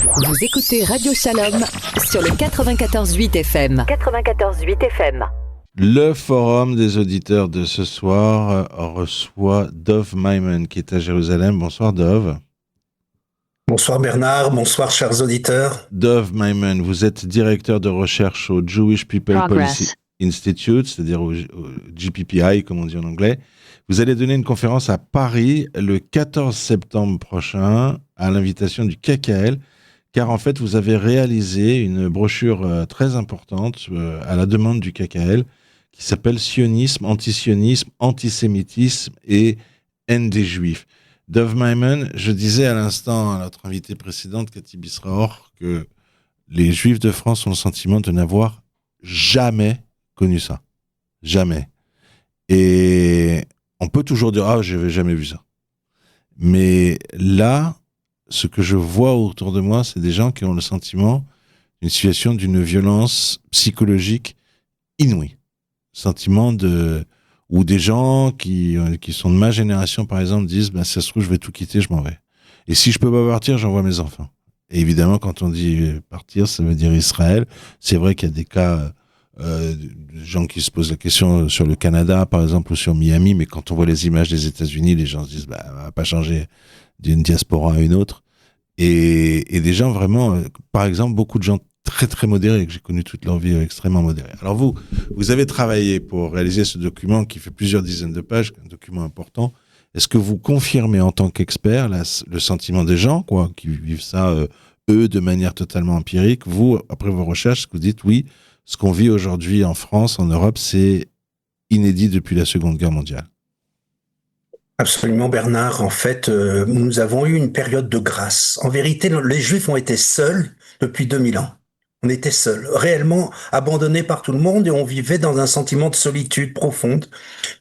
Vous écoutez Radio Shalom sur le 94.8 FM. 94.8 FM. Le forum des auditeurs de ce soir reçoit Dov Maimon qui est à Jérusalem. Bonsoir Dov. Bonsoir Bernard, bonsoir chers auditeurs. Dov Maimon, vous êtes directeur de recherche au Jewish People Policy Institute, c'est-à-dire au JPPI comme on dit en anglais. Vous allez donner une conférence à Paris le 14 septembre prochain à l'invitation du KKL, car en fait vous avez réalisé une brochure très importante à la demande du KKL qui s'appelle Sionisme, Antisionisme, Antisémitisme et haine des Juifs. Dov Maimon, je disais à l'instant à notre invitée précédente, Cathy Bisraor, que les Juifs de France ont le sentiment de n'avoir jamais connu ça. Jamais. Et on peut toujours dire « Ah, je n'avais jamais vu ça ». Mais là, ce que je vois autour de moi, c'est des gens qui ont le sentiment d'une situation d'une violence psychologique inouïe. Sentiment ou des gens qui sont de ma génération, par exemple, disent « ça se trouve, je vais tout quitter, je m'en vais. Et si je peux pas partir, j'envoie mes enfants. » Et évidemment, quand on dit partir, ça veut dire Israël. C'est vrai qu'il y a des cas de gens qui se posent la question sur le Canada, par exemple, ou sur Miami, mais quand on voit les images des États-Unis, les gens se disent « on va pas changer d'une diaspora à une autre. » Et des gens vraiment, par exemple, beaucoup de gens très très modérés, que j'ai connu toute leur vie extrêmement modérés. Alors vous avez travaillé pour réaliser ce document qui fait plusieurs dizaines de pages, un document important. Est-ce que vous confirmez en tant qu'expert le sentiment des gens, qui vivent ça, eux, de manière totalement empirique? Vous, après vos recherches, vous dites oui, ce qu'on vit aujourd'hui en France, en Europe, c'est inédit depuis la Seconde Guerre mondiale. Absolument Bernard, en fait, nous avons eu une période de grâce. En vérité, les Juifs ont été seuls depuis 2000 ans. On était seuls, réellement abandonnés par tout le monde et on vivait dans un sentiment de solitude profonde.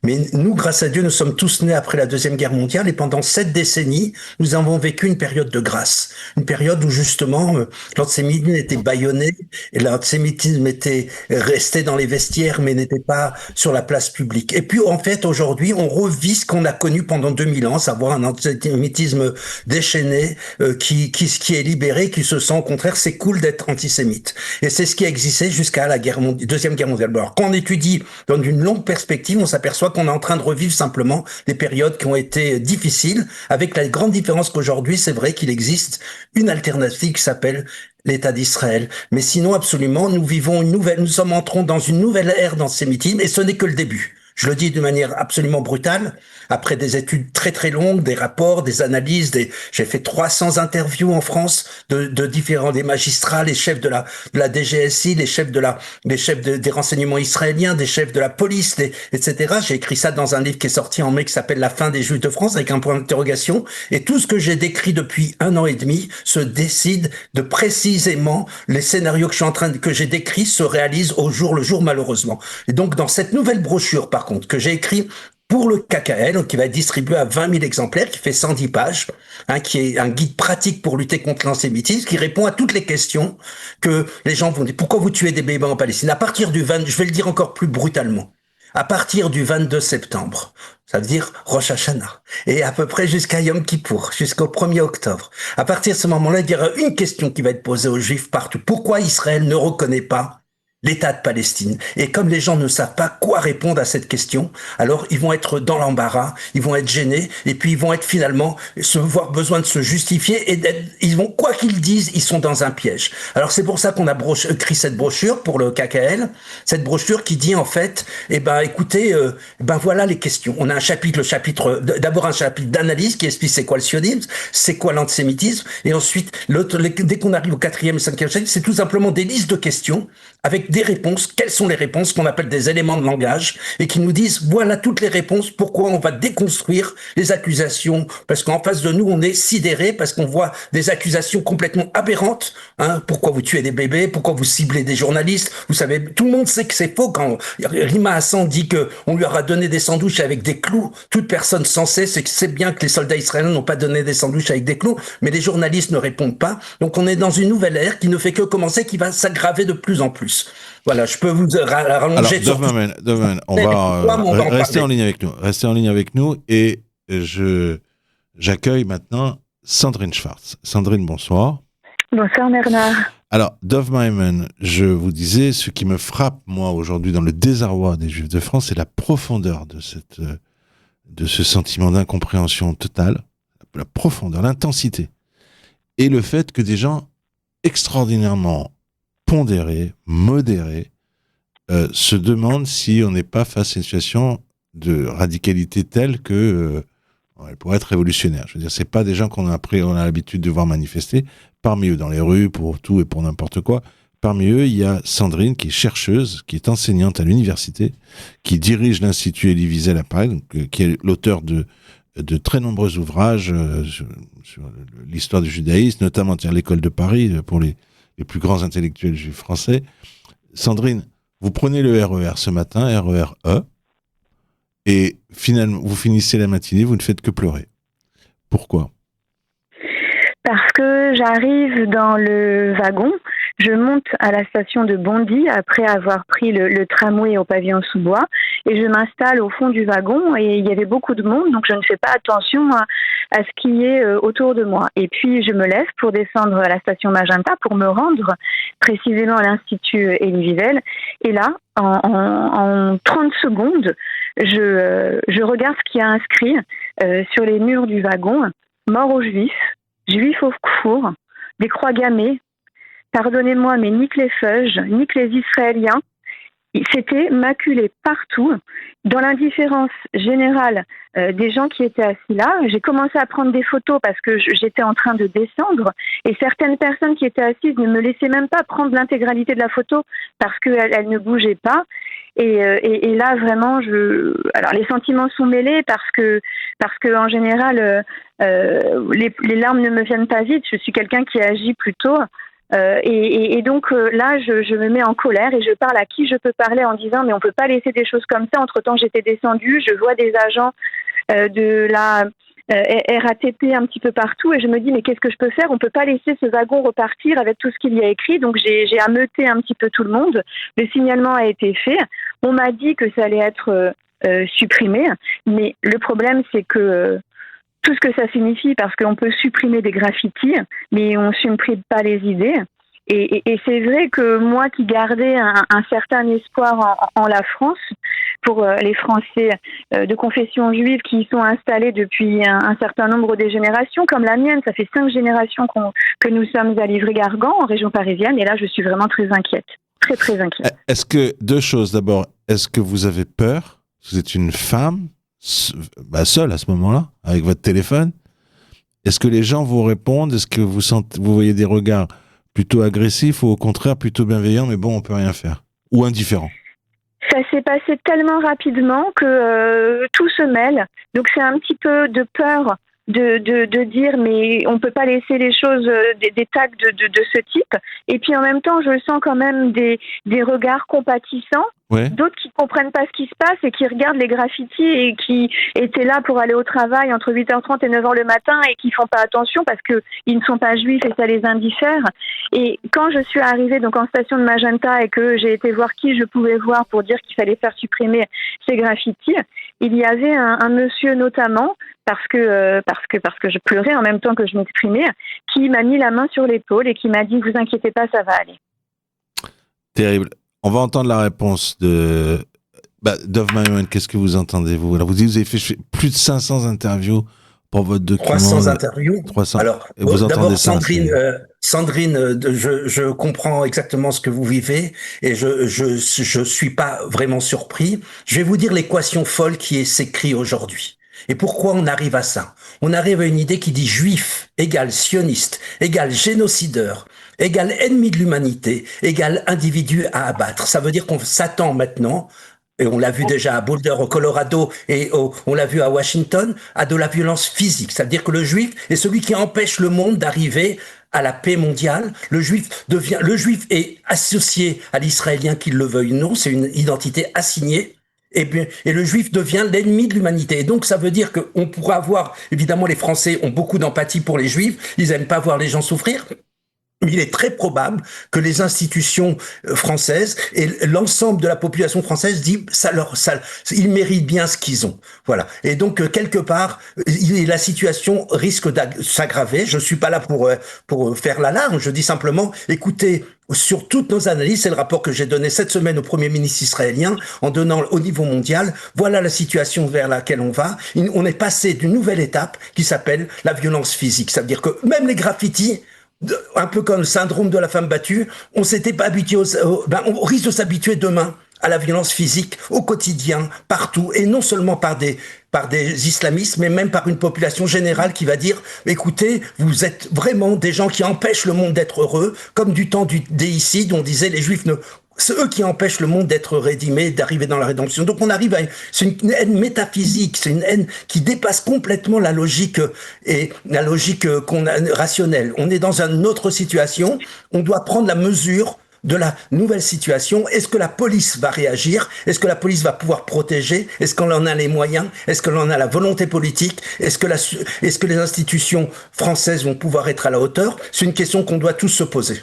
Mais nous, grâce à Dieu, nous sommes tous nés après la Deuxième Guerre mondiale et pendant 7 décennies, nous avons vécu une période de grâce. Une période où justement, l'antisémitisme était bâillonné et l'antisémitisme était resté dans les vestiaires mais n'était pas sur la place publique. Et puis en fait, aujourd'hui, on revit ce qu'on a connu pendant 2000 ans, savoir un antisémitisme déchaîné qui est libéré, qui se sent au contraire, c'est cool d'être antisémite. Et c'est ce qui existait jusqu'à la Deuxième Guerre mondiale. Alors, quand on étudie dans une longue perspective, on s'aperçoit qu'on est en train de revivre simplement des périodes qui ont été difficiles, avec la grande différence qu'aujourd'hui, c'est vrai qu'il existe une alternative qui s'appelle l'État d'Israël. Mais sinon, absolument, nous sommes entrons dans une nouvelle ère d'antisémitisme, et ce n'est que le début. Je le dis de manière absolument brutale, après des études très très longues, des rapports, des analyses, j'ai fait 300 interviews en France de différents, des magistrats, les chefs de la DGSI, les chefs des renseignements israéliens, des chefs de la police, etc. J'ai écrit ça dans un livre qui est sorti en mai qui s'appelle La fin des Juifs de France avec un point d'interrogation. Et tout ce que j'ai décrit depuis 1 an et demi se décide de précisément les scénarios que j'ai décrits se réalisent au jour le jour malheureusement. Et donc dans cette nouvelle brochure par contre que j'ai écrit pour le KKL, qui va être distribué à 20 000 exemplaires, qui fait 110 pages, qui est un guide pratique pour lutter contre l'antisémitisme, qui répond à toutes les questions que les gens vont dire. Pourquoi vous tuez des bébés en Palestine? À partir du je vais le dire encore plus brutalement, à partir du 22 septembre, ça veut dire Rosh Hashanah, et à peu près jusqu'à Yom Kippour, jusqu'au 1er octobre. À partir de ce moment-là, il y aura une question qui va être posée aux Juifs partout. Pourquoi Israël ne reconnaît pas l'État de Palestine? Et comme les gens ne savent pas quoi répondre à cette question, alors ils vont être dans l'embarras, ils vont être gênés, et puis ils vont être finalement voir besoin de se justifier, et ils vont, quoi qu'ils disent, ils sont dans un piège. Alors c'est pour ça qu'on a écrit cette brochure pour le KKL, cette brochure qui dit en fait, écoutez, voilà les questions. On a d'abord un chapitre d'analyse qui explique c'est quoi le sionisme, c'est quoi l'antisémitisme, et ensuite, dès qu'on arrive au 4e et 5e chapitre, c'est tout simplement des listes de questions avec des réponses. Quelles sont les réponses qu'on appelle des éléments de langage et qui nous disent voilà toutes les réponses, pourquoi on va déconstruire les accusations, parce qu'en face de nous on est sidéré parce qu'on voit des accusations complètement aberrantes. Pourquoi vous tuez des bébés, pourquoi vous ciblez des journalistes? Vous savez, tout le monde sait que c'est faux. Quand Rima Hassan dit que on lui aura donné des sandwichs avec des clous, toute personne sensée sait bien que les soldats israéliens n'ont pas donné des sandwichs avec des clous, mais les journalistes ne répondent pas. Donc on est dans une nouvelle ère qui ne fait que commencer, qui va s'aggraver de plus en plus. Voilà, je peux vous rallonger. Alors, Dov Maimon, on va rester en ligne avec nous. Restez en ligne avec nous et j'accueille maintenant Sandrine Schwartz. Sandrine, bonsoir. Bonsoir Bernard. Alors, Dov Maimon, je vous disais, ce qui me frappe, moi, aujourd'hui, dans le désarroi des Juifs de France, c'est la profondeur de ce sentiment d'incompréhension totale, la profondeur, l'intensité, et le fait que des gens extraordinairement pondérés, modérés, se demandent si on n'est pas face à une situation de radicalité telle que elle pourrait être révolutionnaire. Je veux dire, c'est pas des gens on a l'habitude de voir manifester. Parmi eux, dans les rues, pour tout et pour n'importe quoi, parmi eux, il y a Sandrine, qui est chercheuse, qui est enseignante à l'université, qui dirige l'Institut Elie Wiesel à Paris, donc, qui est l'auteur de très nombreux ouvrages sur l'histoire du judaïsme, notamment l'école de Paris, pour les plus grands intellectuels juifs français. Sandrine, vous prenez le RER ce matin, RER-E, et finalement, vous finissez la matinée, vous ne faites que pleurer. Pourquoi ? Parce que j'arrive dans le wagon, je monte à la station de Bondy après avoir pris le tramway au pavillon sous-bois et je m'installe au fond du wagon et il y avait beaucoup de monde, donc je ne fais pas attention à ce qui est autour de moi. Et puis je me lève pour descendre à la station Magenta pour me rendre précisément à l'Institut Elie Wiesel. Et là, en 30 secondes, je regarde ce qu'il y a inscrit sur les murs du wagon. Mort aux Juifs, Juifs au four, des croix gammées, pardonnez-moi, mais nique les feuges, nique les Israéliens. C'était maculé partout. Dans l'indifférence générale des gens qui étaient assis là, j'ai commencé à prendre des photos parce que j'étais en train de descendre et certaines personnes qui étaient assises ne me laissaient même pas prendre l'intégralité de la photo parce qu'elles ne bougeaient pas. Et là vraiment, alors les sentiments sont mêlés parce que en général les larmes ne me viennent pas vite. Je suis quelqu'un qui agit plutôt. Et donc là, je me mets en colère et je parle à qui je peux parler en disant mais on peut pas laisser des choses comme ça. Entre-temps, j'étais descendue, je vois des agents de la RATP un petit peu partout et je me dis mais qu'est-ce que je peux faire ? On peut pas laisser ce wagon repartir avec tout ce qu'il y a écrit. Donc j'ai ameuté un petit peu tout le monde. Le signalement a été fait. On m'a dit que ça allait être supprimé, mais le problème c'est que tout ce que ça signifie, parce qu'on peut supprimer des graffitis, mais on ne supprime pas les idées. Et c'est vrai que moi qui gardais un certain espoir en la France, pour les Français de confession juive qui y sont installés depuis un certain nombre de générations, comme la mienne, ça fait 5 générations que nous sommes à Livry-Gargan, en région parisienne, et là je suis vraiment très inquiète, très très inquiète. Est-ce que, deux choses, d'abord, est-ce que vous avez peur ? Vous êtes une femme seule à ce moment-là, avec votre téléphone. Est-ce que les gens vous répondent ? Est-ce que vous voyez des regards plutôt agressifs ou au contraire plutôt bienveillants, mais bon, on peut rien faire ? Ou indifférents ? Ça s'est passé tellement rapidement que tout se mêle. Donc c'est un petit peu de peur de dire mais on peut pas laisser les choses, des tags de ce type. Et puis en même temps, je sens quand même des regards compatissants. Ouais. D'autres qui comprennent pas ce qui se passe et qui regardent les graffitis et qui étaient là pour aller au travail entre 8h30 et 9h le matin et qui font pas attention parce que ils ne sont pas juifs et ça les indiffère. Et quand je suis arrivée donc en station de Magenta et que j'ai été voir qui je pouvais voir pour dire qu'il fallait faire supprimer ces graffitis, il y avait un monsieur notamment parce que je pleurais en même temps que je m'exprimais, qui m'a mis la main sur l'épaule et qui m'a dit vous inquiétez pas, ça va aller. Terrible. On va entendre la réponse de Dov Maimon. Qu'est-ce que vous entendez, vous ? Alors, vous avez fait plus de 500 interviews pour votre document. 300 interviews. 300. Alors, d'abord, Sandrine, je comprends exactement ce que vous vivez et je suis pas vraiment surpris. Je vais vous dire l'équation folle qui s'écrit aujourd'hui. Et pourquoi on arrive à ça ? On arrive à une idée qui dit juif égale sioniste, égale génocideur, égale ennemi de l'humanité, égale individu à abattre. Ça veut dire qu'on s'attend maintenant, et on l'a vu déjà à Boulder au Colorado et on l'a vu à Washington, à de la violence physique. Ça veut dire que le juif est celui qui empêche le monde d'arriver à la paix mondiale. Le juif est associé à l'israélien, qu'il le veuille ou non, c'est une identité assignée. Et le juif devient l'ennemi de l'humanité. Et donc, ça veut dire qu'on pourra avoir, évidemment, les Français ont beaucoup d'empathie pour les juifs, ils aiment pas voir les gens souffrir. il est très probable que les institutions françaises et l'ensemble de la population française dit ils méritent bien ce qu'ils ont. Voilà. Et donc quelque part, la situation risque de s'aggraver. Je suis pas là pour faire l'alarme. Je dis simplement, écoutez, sur toutes nos analyses, c'est le rapport que j'ai donné cette semaine au Premier ministre israélien, en donnant au niveau mondial, voilà la situation vers laquelle on va. On est passé d'une nouvelle étape qui s'appelle la violence physique. Ça veut dire que même les graffitis, un peu comme le syndrome de la femme battue, on s'était pas habitué on risque de s'habituer demain à la violence physique au quotidien, partout, et non seulement par des islamistes, mais même par une population générale qui va dire, écoutez, vous êtes vraiment des gens qui empêchent le monde d'être heureux, comme du temps du déicide, on disait les Juifs c'est eux qui empêchent le monde d'être rédimé, d'arriver dans la rédemption. Donc on arrive c'est une haine métaphysique, c'est une haine qui dépasse complètement la logique rationnelle. On est dans une autre situation, on doit prendre la mesure de la nouvelle situation. Est-ce que la police va réagir? Est-ce que la police va pouvoir protéger? Est-ce qu'on en a les moyens? Est-ce qu'on en a la volonté politique? Est-ce que les institutions françaises vont pouvoir être à la hauteur? C'est une question qu'on doit tous se poser.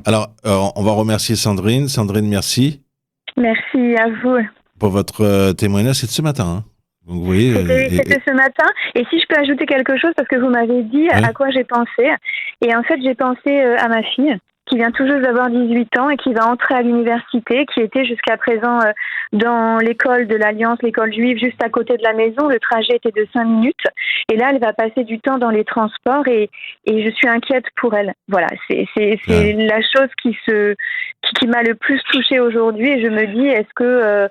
Alors, on va remercier Sandrine. Sandrine, merci. Merci à vous. Pour votre témoignage, c'est de ce matin. Hein. Donc, vous voyez, c'était ce matin. Et si je peux ajouter quelque chose, parce que vous m'avez dit à quoi j'ai pensé. Et en fait, j'ai pensé à ma fille, qui vient tout juste d'avoir 18 ans et qui va entrer à l'université, qui était jusqu'à présent dans l'école de l'Alliance, l'école juive, juste à côté de la maison. Le trajet était de 5 minutes. Et là, elle va passer du temps dans les transports et je suis inquiète pour elle. Voilà, c'est la chose qui m'a le plus touchée aujourd'hui. Et je me dis, est-ce que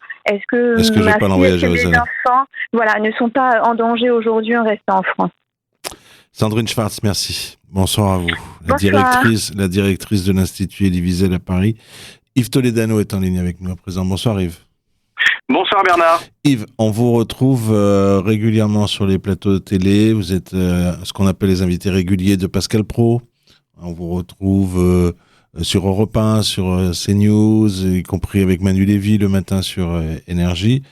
ma fille et les enfants, ne sont pas en danger aujourd'hui en restant en France? Sandrine Schwartz, merci. Bonsoir à vous. Bonsoir. La directrice de l'Institut Elie Wiesel à Paris. Yves Toledano est en ligne avec nous à présent. Bonsoir Yves. Bonsoir Bernard. Yves, on vous retrouve régulièrement sur les plateaux de télé. Vous êtes ce qu'on appelle les invités réguliers de Pascal Praud. On vous retrouve sur Europe 1, sur CNews, y compris avec Manu Lévy le matin sur Énergie.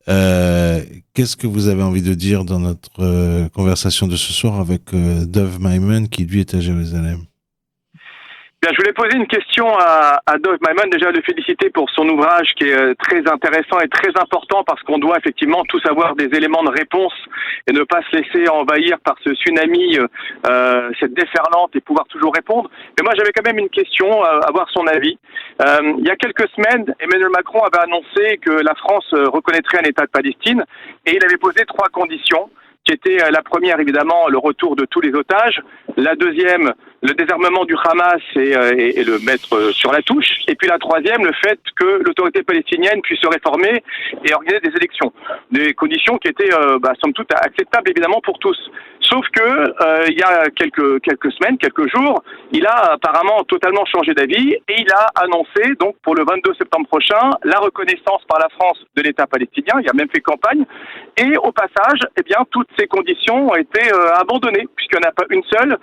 Qu'est-ce que vous avez envie de dire dans notre conversation de ce soir avec Dov Maimon qui lui est à Jérusalem? Bien, je voulais poser une question à Dov Maimon, déjà le féliciter pour son ouvrage qui est très intéressant et très important parce qu'on doit effectivement tous avoir des éléments de réponse et ne pas se laisser envahir par ce tsunami, cette déferlante et pouvoir toujours répondre. Mais moi j'avais quand même une question, avoir son avis. Il y a quelques semaines, Emmanuel Macron avait annoncé que la France reconnaîtrait un État de Palestine et il avait posé 3 conditions. Qui était la première, évidemment, le retour de tous les otages. La deuxième, le désarmement du Hamas et le mettre sur la touche. Et puis la troisième, le fait que l'autorité palestinienne puisse se réformer et organiser des élections. Des conditions qui étaient, somme toute, acceptables, évidemment, pour tous. Sauf que, il y a quelques semaines, quelques jours, il a apparemment totalement changé d'avis et il a annoncé, donc, pour le 22 septembre prochain, la reconnaissance par la France de l'État palestinien. Il a même fait campagne. Et au passage, eh bien, toutes ces conditions ont été abandonnées, puisqu'il n'y en a pas une seule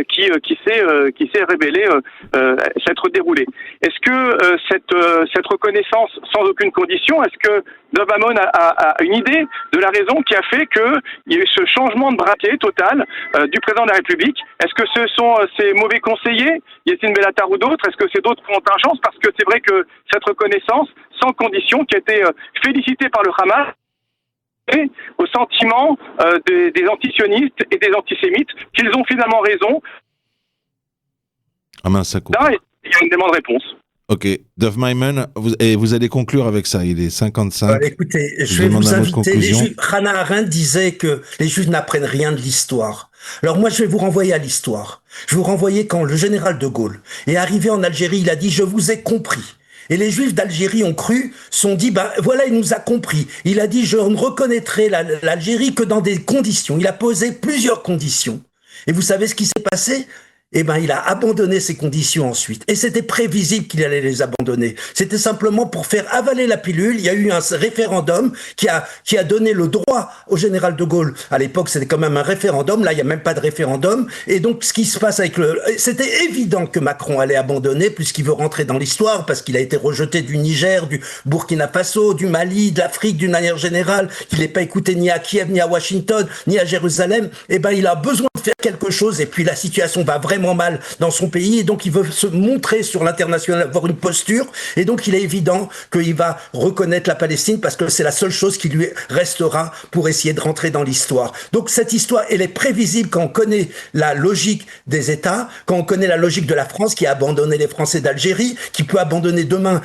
qui s'est révélée s'être déroulée. Est-ce que cette reconnaissance sans aucune condition, est-ce que Dov Maimon a une idée de la raison qui a fait qu'il y a eu ce changement de braquet total du président de la République? Est-ce que ce sont ces mauvais conseillers, Yassine Bellatar ou d'autres? Est-ce que c'est d'autres contingences? Parce que c'est vrai que cette reconnaissance sans condition qui a été félicitée par le Hamas et au sentiment des antisionistes et des antisémites qu'ils ont finalement raison. Ah mince, ça coupe. Là, il y a une demande de réponse. Ok, Dov Maimon, vous allez conclure avec ça, il est 55. Écoutez, je vais vous inviter, les Juifs, Hannah Arendt disait que les Juifs n'apprennent rien de l'histoire. Alors moi, je vais vous renvoyer à l'histoire. Je vais vous renvoyer quand le général de Gaulle est arrivé en Algérie, il a dit « Je vous ai compris ». Et les Juifs d'Algérie ont cru, sont dit, voilà, il nous a compris. Il a dit, je ne reconnaîtrai l'Algérie que dans des conditions. Il a posé plusieurs conditions. Et vous savez ce qui s'est passé? Il a abandonné ces conditions ensuite. Et c'était prévisible qu'il allait les abandonner. C'était simplement pour faire avaler la pilule. Il y a eu un référendum qui a donné le droit au général de Gaulle. À l'époque, c'était quand même un référendum. Là, il n'y a même pas de référendum. Et donc, ce qui se passe c'était évident que Macron allait abandonner puisqu'il veut rentrer dans l'histoire parce qu'il a été rejeté du Niger, du Burkina Faso, du Mali, de l'Afrique d'une manière générale, qu'il n'est pas écouté ni à Kiev, ni à Washington, ni à Jérusalem. Il a besoin de faire quelque chose et puis la situation va vraiment extrêmement mal dans son pays, et donc il veut se montrer sur l'international, avoir une posture, et donc il est évident qu'il va reconnaître la Palestine parce que c'est la seule chose qui lui restera pour essayer de rentrer dans l'histoire. Donc cette histoire, elle est prévisible quand on connaît la logique des États, quand on connaît la logique de la France qui a abandonné les Français d'Algérie, qui peut abandonner demain,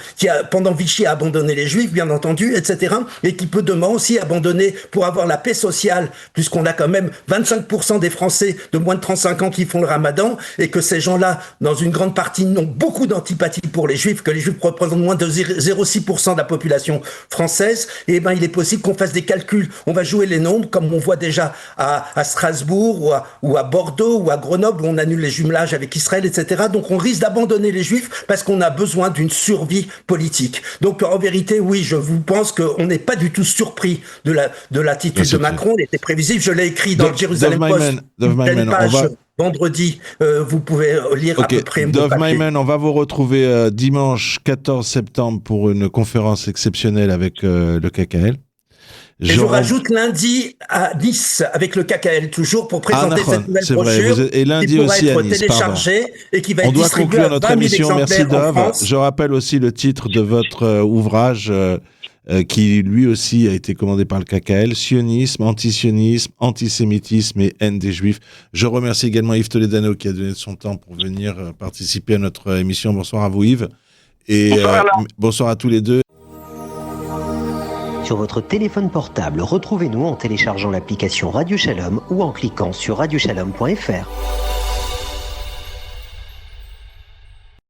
pendant Vichy a abandonné les Juifs, bien entendu, etc., et qui peut demain aussi abandonner pour avoir la paix sociale, puisqu'on a quand même 25% des Français de moins de 35 ans qui font le ramadan, et que ces gens-là, dans une grande partie, n'ont beaucoup d'antipathie pour les Juifs, que les Juifs représentent moins de 0,6% de la population française, et ben il est possible qu'on fasse des calculs. On va jouer les nombres, comme on voit déjà à Strasbourg, ou à Bordeaux, ou à Grenoble, où on annule les jumelages avec Israël, etc. Donc on risque d'abandonner les Juifs parce qu'on a besoin d'une survie politique. Donc en vérité, oui, je vous pense qu'on n'est pas du tout surpris de l'attitude de Macron. Elle était prévisible. Je l'ai écrit dans le Jerusalem Post. Vendredi, vous pouvez lire à peu près. Dov Maiman, on va vous retrouver dimanche 14 septembre pour une conférence exceptionnelle avec le KKL. Et je rajoute lundi à Nice avec le KKL toujours pour présenter cette nouvelle brochure et lundi qui pourra aussi être à Nice, téléchargée et qui va on être doit distribuée conclure notre émission. Merci Dov. France. Je rappelle aussi le titre de votre ouvrage qui lui aussi a été commandé par le KKL, Sionisme, antisionisme, antisémitisme et haine des Juifs. Je remercie également Yves Toledano qui a donné de son temps pour venir participer à notre émission. Bonsoir à vous Yves et bonsoir à tous les deux. Sur votre téléphone portable, retrouvez-nous en téléchargeant l'application Radio Shalom ou en cliquant sur radioshalom.fr.